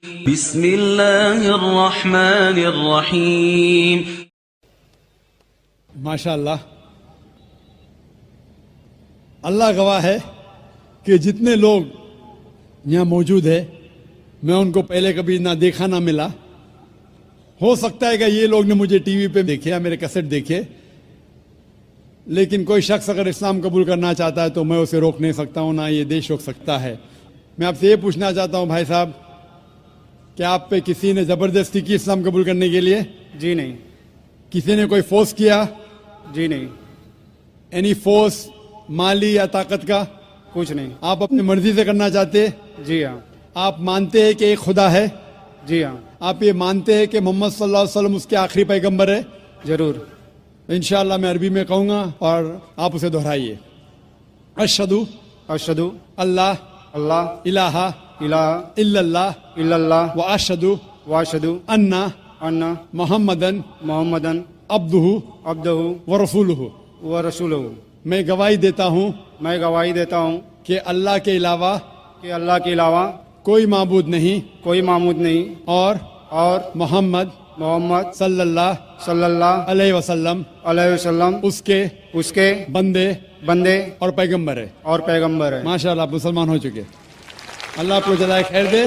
بسم اللہ الرحمن الرحیم. ماشاء اللہ، اللہ گواہ ہے کہ جتنے لوگ یہاں موجود ہیں میں ان کو پہلے کبھی نہ دیکھا نہ ملا. ہو سکتا ہے کہ یہ لوگ نے مجھے ٹی وی پہ دیکھے یا میرے کیسٹ دیکھے، لیکن کوئی شخص اگر اسلام قبول کرنا چاہتا ہے تو میں اسے روک نہیں سکتا ہوں، نہ یہ دیش روک سکتا ہے. میں آپ سے یہ پوچھنا چاہتا ہوں بھائی صاحب، کہ آپ پہ کسی نے زبردستی کی اسلام قبول کرنے کے لیے؟ جی نہیں. کسی نے کوئی فورس کیا؟ جی نہیں. اینی فورس مالی یا طاقت کا؟ کچھ نہیں. آپ اپنی مرضی سے کرنا چاہتے؟ جی ہاں. آپ مانتے ہیں کہ ایک خدا ہے؟ جی ہاں. آپ یہ مانتے ہیں کہ محمد صلی اللہ علیہ وسلم اس کے آخری پیغمبر ہے؟ ضرور. انشاءاللہ میں عربی میں کہوں گا اور آپ اسے دہرائیے. اشہدو اشہدو اللہ اللہ الہ الہ الا اللہ الا اللہ و اشہدو واشہدو انا ان محمدن محمدن عبدہ عبدہ و رسولہ. ورسولہ. میں گواہی دیتا ہوں میں گواہی دیتا ہوں کہ اللہ کے علاوہ کہ اللہ کے علاوہ کوئی معبود نہیں کوئی معبود نہیں اور محمد محمد صلی اللہ صلی اللہ علیہ وسلم علیہ وسلم اس کے بندے بندے اور پیغمبر ہے. اور پیغمبر ہے. ماشاءاللہ آپ مسلمان ہو چکے. اللہ آپ کو جزائے خیر دے،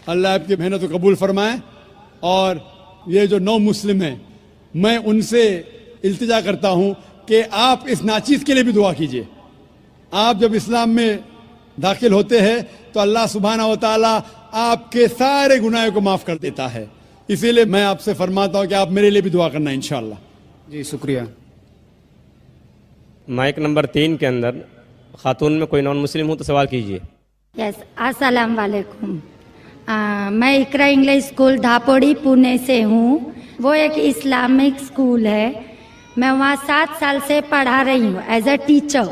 اللہ آپ کی محنت کو قبول فرمائے. اور یہ جو نو مسلم ہیں میں ان سے التجا کرتا ہوں کہ آپ اس ناچیز کے لیے بھی دعا کیجئے. آپ جب اسلام میں داخل ہوتے ہیں تو اللہ سبحانہ و تعالی آپ کے سارے گناہوں کو معاف کر دیتا ہے. اسی لیے میں آپ سے فرماتا ہوں کہ آپ میرے لیے بھی دعا کرنا انشاءاللہ. جی شکریہ. مائک نمبر 3 کے اندر خاتون میں کوئی نان مسلم ہو تو سوال کیجئے. یس السلام علیکم. میں اقرا انگلش اسکول دھاپوڑی پونے سے ہوں. وہ ایک اسلامک اسکول ہے. میں وہاں 7 سال سے پڑھا رہی ہوں ایز اے ٹیچر.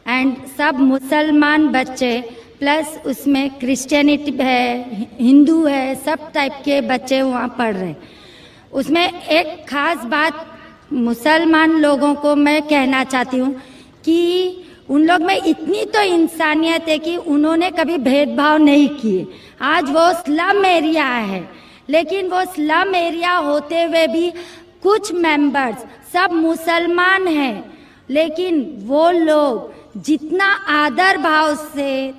اینڈ سب مسلمان بچے پلس اس میں کرسچینٹی ہے، ہندو ہے، سب ٹائپ کے بچے وہاں پڑھ رہے ہیں. اس میں ایک خاص بات مسلمان لوگوں کو میں کہنا چاہتی ہوں کہ ان لوگ میں اتنی تو انسانیت ہے کہ انہوں نے کبھی بھید بھاؤ نہیں کیے. آج وہ سلم ایریا ہے، لیکن وہ سلم ایریا ہوتے ہوئے بھی کچھ ممبرز سب مسلمان ہیں، لیکن وہ لوگ جتنا آدر بھاؤ سے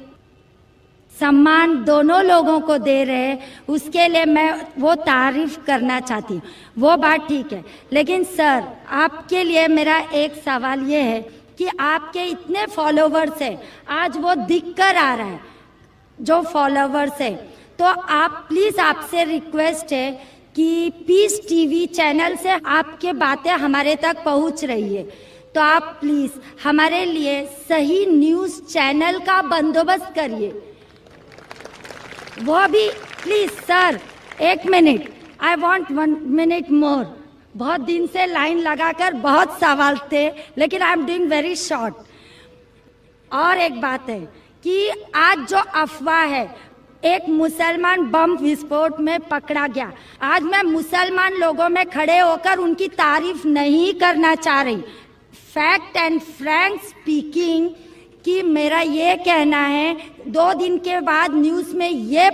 سمان دونوں لوگوں کو دے رہے ہیں اس کے لیے میں وہ تعریف کرنا چاہتی ہوں. وہ بات ٹھیک ہے، لیکن سر آپ کے لیے میرا ایک سوال یہ ہے کہ آپ کے اتنے فالوورز ہیں، آج وہ دکھ کر آ رہا ہے جو فالوورز ہیں، تو آپ پلیز آپ سے ریکویسٹ ہے کہ پیس ٹی وی چینل سے آپ کے باتیں ہمارے تک پہنچ رہی ہے، تو آپ پلیز ہمارے لیے صحیح نیوز چینل کا بندوبست کریے. وہ بھی please sir 1 minute, I want 1 minute more. بہت دن سے لائن لگا کر بہت سوال تھے، لیکن I am doing very short. اور ایک بات ہے کہ آج جو افواہ ہے، ایک مسلمان بم وسفوٹ میں پکڑا گیا. آج میں مسلمان لوگوں میں کھڑے ہو کر ان کی تعریف نہیں کرنا چاہ رہی. فیکٹ اینڈ فرینک اسپیکنگ کہ میرا یہ کہنا ہے 2 دن کے بعد نیوز میں یہ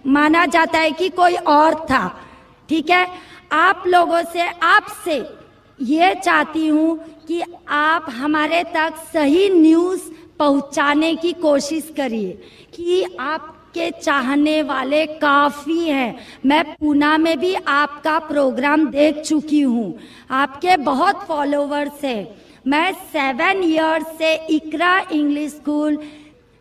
مانا جاتا ہے کہ کوئی اور تھا. ٹھیک ہے، آپ لوگوں سے آپ سے یہ چاہتی ہوں کہ آپ ہمارے تک صحیح نیوز پہنچانے کی کوشش کریے کہ آپ کے چاہنے والے کافی ہیں. میں پونا میں بھی آپ کا پروگرام دیکھ چکی ہوں، آپ کے بہت فالوورز ہیں. میں 7 ایئرز سے اقرا انگلش اسکول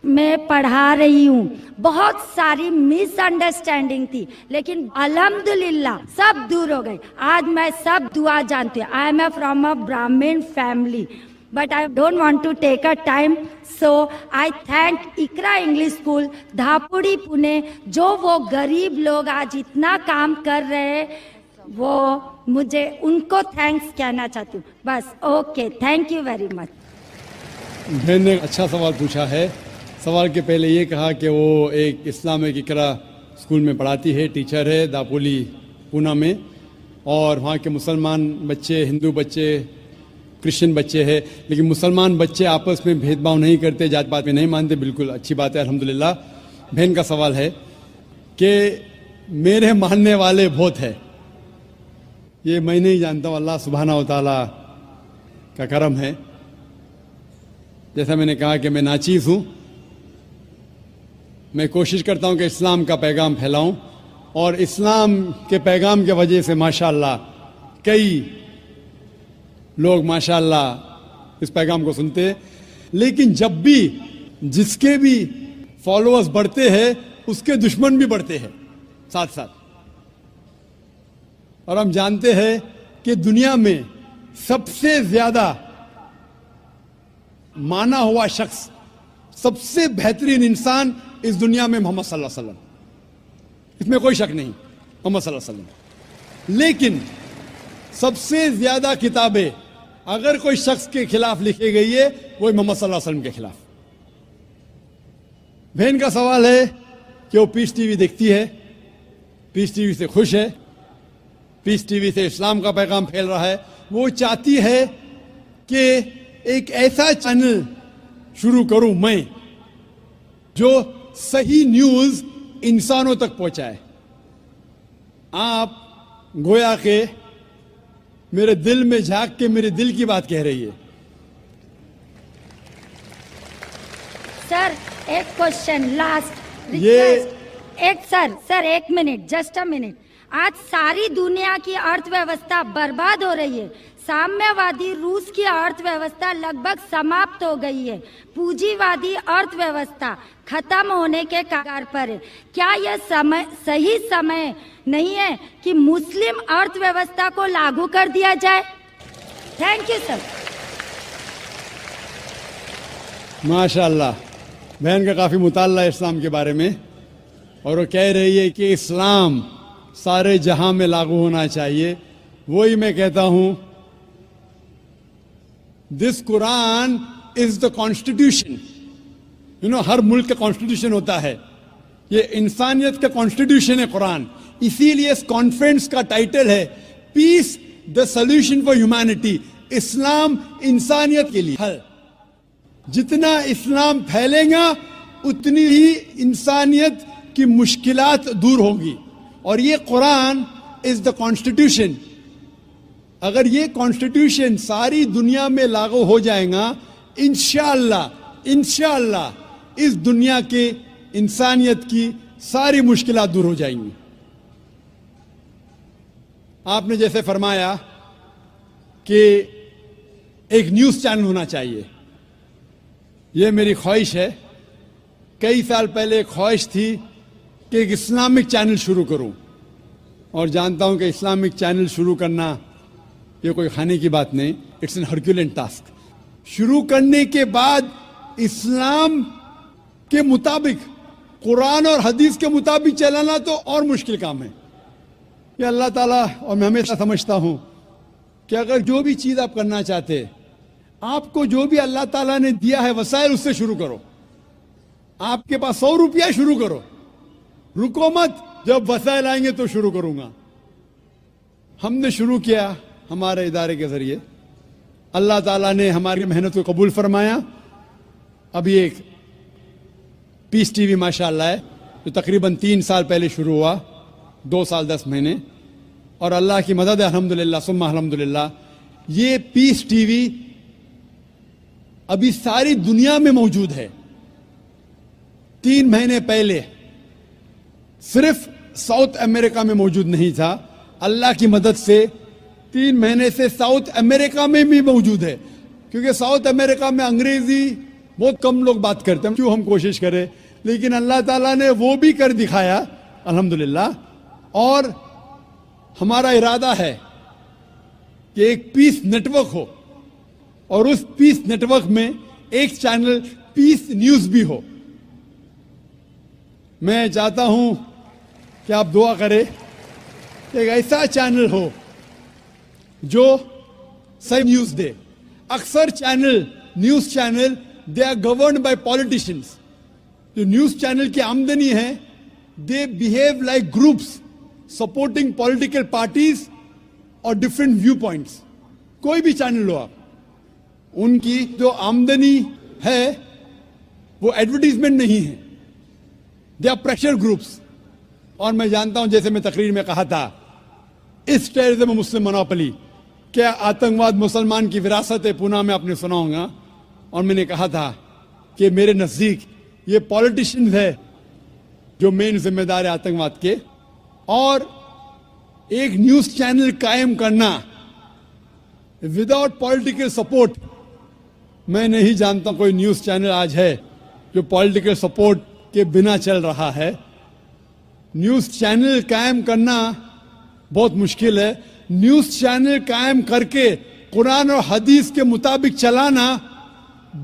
میں پڑھا رہی ہوں. بہت ساری مس انڈرسٹینڈنگ تھی، لیکن الحمدللہ سب دور ہو گئی. آج میں سب دعا جانتی ہوں. آئی ایم فرام اے برہمن family, but I don't want to take a time, so I thank Ikra English School دھاپوڑی پونے. جو وہ غریب لوگ آج اتنا کام کر رہے ہیں، وہ مجھے ان کو تھینکس کہنا چاہتی ہوں. بس okay, thank you very much. بہن نے اچھا سوال پوچھا ہے. سوال کے پہلے یہ کہا کہ وہ ایک اسلامک اقرا اسکول میں پڑھاتی ہے، ٹیچر ہے دھاپوڑی پونا میں، اور وہاں کے مسلمان بچے، ہندو بچے، کرسچن بچے ہیں، لیکن مسلمان بچے آپس میں بھید بھاؤ نہیں کرتے، جات پات میں نہیں مانتے. بالکل اچھی بات ہے، الحمدللہ. بہن کا سوال ہے کہ میرے ماننے والے بہت ہیں. یہ میں نہیں جانتا ہوں, اللہ سبحانہ و تعالیٰ کا کرم ہے. جیسا میں نے کہا کہ میں ناچیز ہوں, میں کوشش کرتا ہوں کہ اسلام کا پیغام پھیلاؤں, اور اسلام کے پیغام کی وجہ سے ماشاءاللہ کئی لوگ ماشاءاللہ اس پیغام کو سنتے ہیں. لیکن جب بھی جس کے بھی فالوورز بڑھتے ہیں اس کے دشمن بھی بڑھتے ہیں ساتھ ساتھ. اور ہم جانتے ہیں کہ دنیا میں سب سے زیادہ مانا ہوا شخص, سب سے بہترین انسان اس دنیا میں محمد صلی اللہ علیہ وسلم, اس میں کوئی شک نہیں, محمد صلی اللہ علیہ وسلم. لیکن سب سے زیادہ کتابیں اگر کوئی شخص کے خلاف لکھی گئی ہے وہ محمد صلی اللہ علیہ وسلم کے خلاف. بہن کا سوال ہے کہ وہ پیس ٹی وی دیکھتی ہے, پیس ٹی وی سے خوش ہے, پیس ٹی وی سے اسلام کا پیغام پھیل رہا ہے. وہ چاہتی ہے کہ ایک ایسا چینل شروع کروں میں جو صحیح نیوز انسانوں تک پہنچائے. آپ گویا کہ میرے دل میں جھانک کے میرے دل کی بات کہہ رہی ہے. سر ایک کوشچن لاسٹ, یہ ایک منٹ, جسٹ اے منٹ. آج ساری دنیا کی ارتھ ویوستھا برباد ہو رہی ہے. سامنے وادی روس کی ارتھ ویوستھا لگ بھگ سماپت ہو گئی ہے. پونجی وادی ارتھ ویوستھا ختم ہونے کے کگار پر ہے. کیا یہ صحیح سمے نہیں ہے کہ مسلم ارتھ ویوستھا کو لاگو کر دیا جائے؟ Thank you sir. ماشاءاللہ بہن کا کافی مطالعہ ہے اسلام کے بارے میں, اور وہ کہہ رہی ہے کہ اسلام سارے جہاں میں لاگو ہونا چاہیے. وہی میں کہتا ہوں, دس قرآن از دا کانسٹیٹیوشن. ہر ملک کا کانسٹیٹیوشن ہوتا ہے, یہ انسانیت کا کانسٹیٹیوشن ہے قرآن. اسی لیے اس کانفرنس کا ٹائٹل ہے پیس دا سولوشن فار ہیومینٹی. اسلام انسانیت کے لیے حل. جتنا اسلام پھیلے گا اتنی ہی انسانیت کی مشکلات دور ہوں گی. اور یہ قرآن از دا کانسٹیٹیوشن. اگر یہ کانسٹیٹیوشن ساری دنیا میں لاگو ہو جائے گا, انشاءاللہ اس دنیا کے انسانیت کی ساری مشکلات دور ہو جائیں گی. آپ نے جیسے فرمایا کہ ایک نیوز چینل ہونا چاہیے, یہ میری خواہش ہے. کئی سال پہلے ایک خواہش تھی کہ ایک اسلامک چینل شروع کروں, اور جانتا ہوں کہ اسلامک چینل شروع کرنا یہ کوئی کھانے کی بات نہیں, اٹس این ہرکیولین ٹاسک. شروع کرنے کے بعد اسلام کے مطابق, قرآن اور حدیث کے مطابق چلانا تو اور مشکل کام ہے. یہ اللہ تعالیٰ, اور میں ہمیشہ سمجھتا ہوں کہ اگر جو بھی چیز آپ کرنا چاہتے, آپ کو جو بھی اللہ تعالیٰ نے دیا ہے وسائل, اس سے شروع کرو. آپ کے پاس 100 روپیہ, شروع کرو, رکو مت. جب وسائل آئیں گے تو شروع کروں گا. ہم نے شروع کیا ہمارے ادارے کے ذریعے, اللہ تعالیٰ نے ہماری محنت کو قبول فرمایا. ابھی ایک پیس ٹی وی ماشاءاللہ ہے جو تقریباً 3 سال پہلے شروع ہوا, 2 سال 10 مہینے, اور اللہ کی مدد ہے الحمدللہ ثم الحمدللہ. یہ پیس ٹی وی ابھی ساری دنیا میں موجود ہے. 3 مہینے پہلے صرف ساؤتھ امریکہ میں موجود نہیں تھا. اللہ کی مدد سے 3 مہینے سے ساؤتھ امریکہ میں بھی موجود ہے, کیونکہ ساؤتھ امریکہ میں انگریزی بہت کم لوگ بات کرتے ہیں. کیوں ہم کوشش کریں, لیکن اللہ تعالیٰ نے وہ بھی کر دکھایا الحمدللہ. اور ہمارا ارادہ ہے کہ ایک پیس نیٹ ورک ہو, اور اس پیس نیٹ ورک میں ایک چینل پیس نیوز بھی ہو. میں چاہتا ہوں کہ آپ دعا کریں کہ ایک ایسا چینل ہو جو صحیح نیوز دے. اکثر news channel they are governed by politicians. جو نیوز چینل کی آمدنی ہے, they behave like groups supporting political parties اور ڈفرینٹ ویو پوائنٹس. کوئی بھی چینل لو آپ, ان کی جو آمدنی ہے وہ ایڈورٹیزمنٹ نہیں ہے, دے آر پریشر گروپس. اور میں جانتا ہوں جیسے میں تقریر میں کہا تھا اس ٹیررزم مسلم مونوپلی کیا آتنکواد مسلمان کی وراثت ہے پونا میں آپ نے سنا ہوگا اور میں نے کہا تھا کہ میرے نزدیک یہ پولیٹیشنز ہے جو مین ذمہ دار ہے آتنکواد کے اور ایک نیوز چینل قائم کرنا وداؤٹ پولیٹیکل سپورٹ میں نہیں جانتا کوئی نیوز چینل آج ہے جو پولیٹیکل سپورٹ کے بنا چل رہا ہے نیوز چینل قائم کرنا بہت مشکل ہے نیوز چینل قائم کر کے قرآن اور حدیث کے مطابق چلانا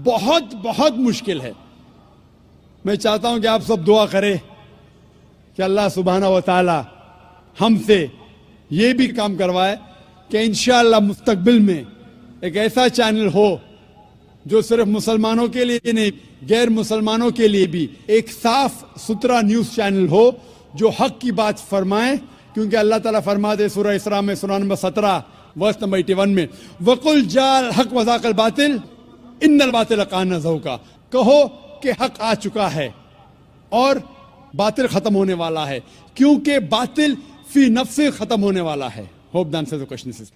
بہت بہت مشکل ہے میں چاہتا ہوں کہ آپ سب دعا کریں کہ اللہ سبحانہ و تعالی ہم سے یہ بھی کام کروائے کہ انشاءاللہ مستقبل میں ایک ایسا چینل ہو جو صرف مسلمانوں کے لیے نہیں غیر مسلمانوں کے لیے بھی ایک صاف ستھرا نیوز چینل ہو جو حق کی بات فرمائے کیونکہ اللہ تعالیٰ فرماتے سورہ اسراء میں سورہ نمبر 17 ورس نمبر 81 میں وَقُلْ جَاءَ الْحَقُّ وَزَهَقَ الْبَاطِلُ إِنَّ الْبَاطِلَ كَانَ زَهُوقًا کہو کہ حق آ چکا ہے اور باطل ختم ہونے والا ہے کیونکہ باطل فی نفس ختم ہونے والا ہے. Hope the answer the question is